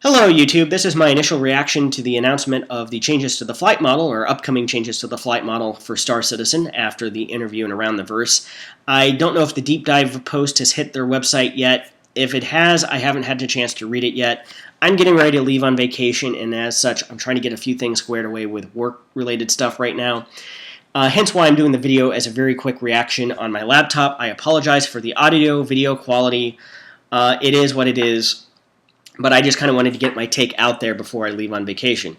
Hello YouTube, this is my initial reaction to the announcement of the changes to the flight model, or upcoming changes to the flight model for Star Citizen after the interview and Around the Verse. I don't know if the deep dive post has hit their website yet. If it has, I haven't had a chance to read it yet. I'm getting ready to leave on vacation, and as such, I'm trying to get a few things squared away with work-related stuff right now. Hence why I'm doing the video as a very quick reaction on my laptop. I apologize for the audio-video quality. It is what it is. But I just kind of wanted to get my take out there before I leave on vacation.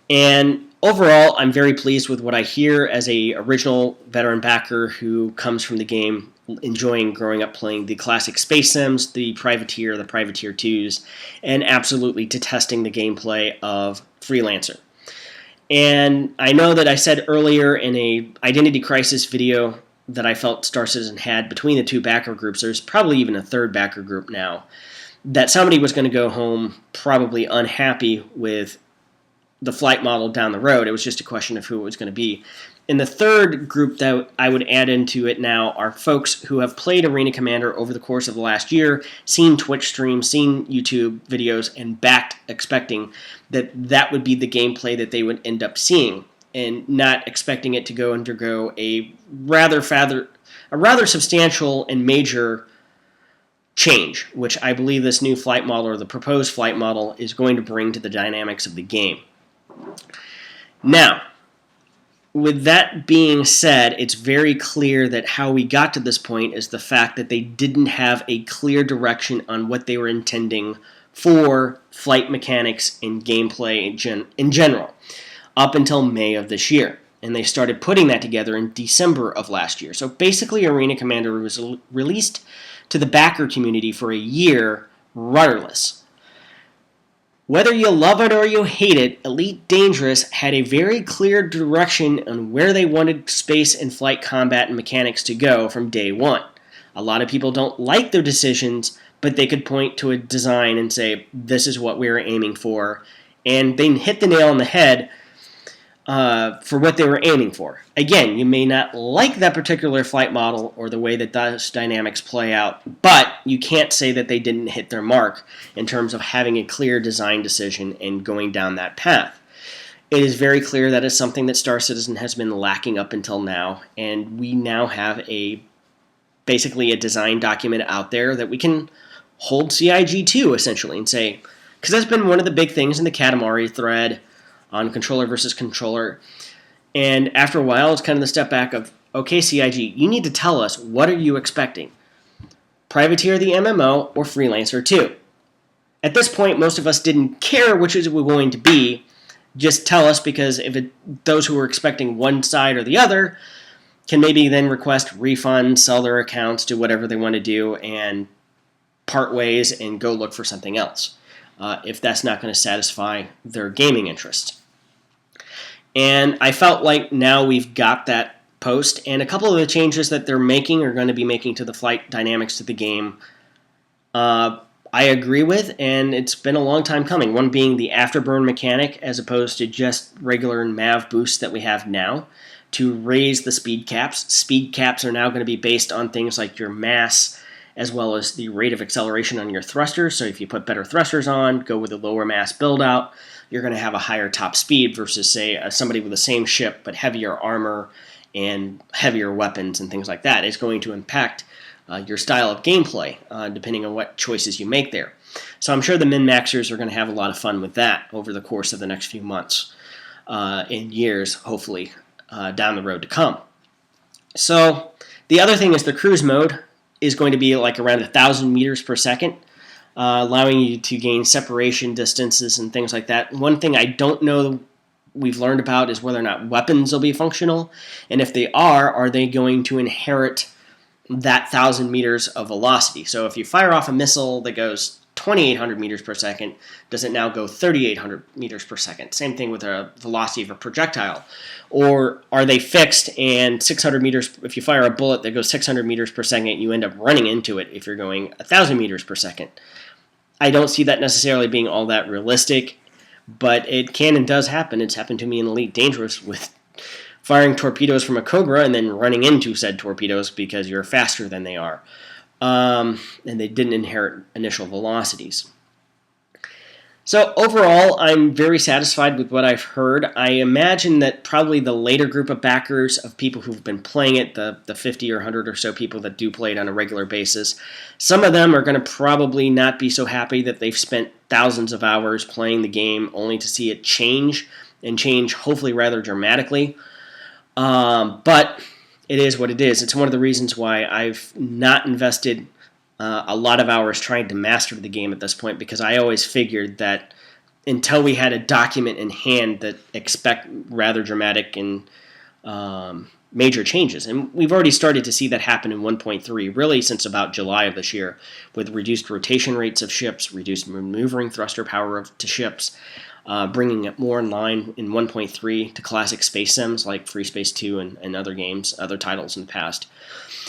And overall, I'm very pleased with what I hear as a original veteran backer who comes from the game enjoying growing up playing the classic Space Sims, the Privateer 2s, and absolutely detesting the gameplay of Freelancer. And I know that I said earlier in a Identity Crisis video that I felt Star Citizen had between the two backer groups, there's probably even a third backer group now, that somebody was going to go home probably unhappy with the flight model down the road. It was just a question of who it was going to be. And the third group that I would add into it now are folks who have played Arena Commander over the course of the last year, seen Twitch streams, seen YouTube videos, and backed expecting that that would be the gameplay that they would end up seeing, and not expecting it to undergo a rather substantial and major change, which I believe this new flight model, or the proposed flight model, is going to bring to the dynamics of the game. Now, with that being said, it's very clear that how we got to this point is the fact that they didn't have a clear direction on what they were intending for flight mechanics and gameplay in general, up until May of this year. And they started putting that together in December of last year. So basically, Arena Commander was released to the backer community for a year rudderless. Whether you love it or you hate it, Elite Dangerous had a very clear direction on where they wanted space and flight combat and mechanics to go from day one. A lot of people don't like their decisions, but they could point to a design and say, this is what we were aiming for. And they hit the nail on the head for what they were aiming for. Again, you may not like that particular flight model or the way that those dynamics play out, but you can't say that they didn't hit their mark in terms of having a clear design decision and going down that path. It is very clear that is something that Star Citizen has been lacking up until now, and we now have basically a design document out there that we can hold CIG to, essentially, and say, because that's been one of the big things in the Katamari thread on controller versus controller. And after a while, it's kind of the step back of, okay, CIG, you need to tell us, what are you expecting? Privateer the MMO or Freelancer 2? At this point, most of us didn't care which it was going to be. Just tell us, because those who were expecting one side or the other can maybe then request refunds, sell their accounts, do whatever they want to do, and part ways and go look for something else, if that's not going to satisfy their gaming interests. And I felt like now we've got that post, and a couple of the changes that they're making are going to be making to the flight dynamics to the game, I agree with, and it's been a long time coming. One being the afterburn mechanic, as opposed to just regular MAV boosts that we have now, to raise the speed caps. Speed caps are now going to be based on things like your mass, as well as the rate of acceleration on your thrusters. So if you put better thrusters on, go with a lower mass build-out, you're going to have a higher top speed versus, say, somebody with the same ship but heavier armor and heavier weapons and things like that. It's going to impact your style of gameplay, depending on what choices you make there. So I'm sure the min-maxers are going to have a lot of fun with that over the course of the next few months and years, hopefully, down the road to come. So the other thing is the cruise mode is going to be like around 1,000 meters per second, allowing you to gain separation distances and things like that. One thing I don't know we've learned about is whether or not weapons will be functional, and if they are they going to inherit that 1,000 meters of velocity? So if you fire off a missile that goes 2,800 meters per second, does it now go 3,800 meters per second? Same thing with the velocity of a projectile. Or are they fixed, and 600 meters, if you fire a bullet that goes 600 meters per second, you end up running into it if you're going 1,000 meters per second? I don't see that necessarily being all that realistic, but it can and does happen. It's happened to me in Elite Dangerous with firing torpedoes from a Cobra and then running into said torpedoes because you're faster than they are. And they didn't inherit initial velocities. So overall, I'm very satisfied with what I've heard. I imagine that probably the later group of backers of people who've been playing it, the 50 or 100 or so people that do play it on a regular basis, some of them are going to probably not be so happy that they've spent thousands of hours playing the game only to see it change, and change hopefully rather dramatically. But it is what it is. It's one of the reasons why I've not invested a lot of hours trying to master the game at this point, because I always figured that until we had a document in hand that expect rather dramatic and major changes, and we've already started to see that happen in 1.3 really since about July of this year, with reduced rotation rates of ships, reduced maneuvering thruster power to ships, bringing it more in line in 1.3 to classic space sims like Free Space 2 and other games, other titles in the past.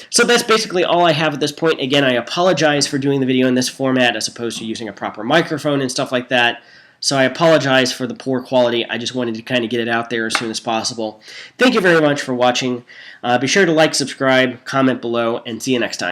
So that's basically all I have at this point. Again, I apologize for doing the video in this format as opposed to using a proper microphone and stuff like that. So I apologize for the poor quality. I just wanted to kind of get it out there as soon as possible. Thank you very much for watching. Be sure to like, subscribe, comment below, and see you next time.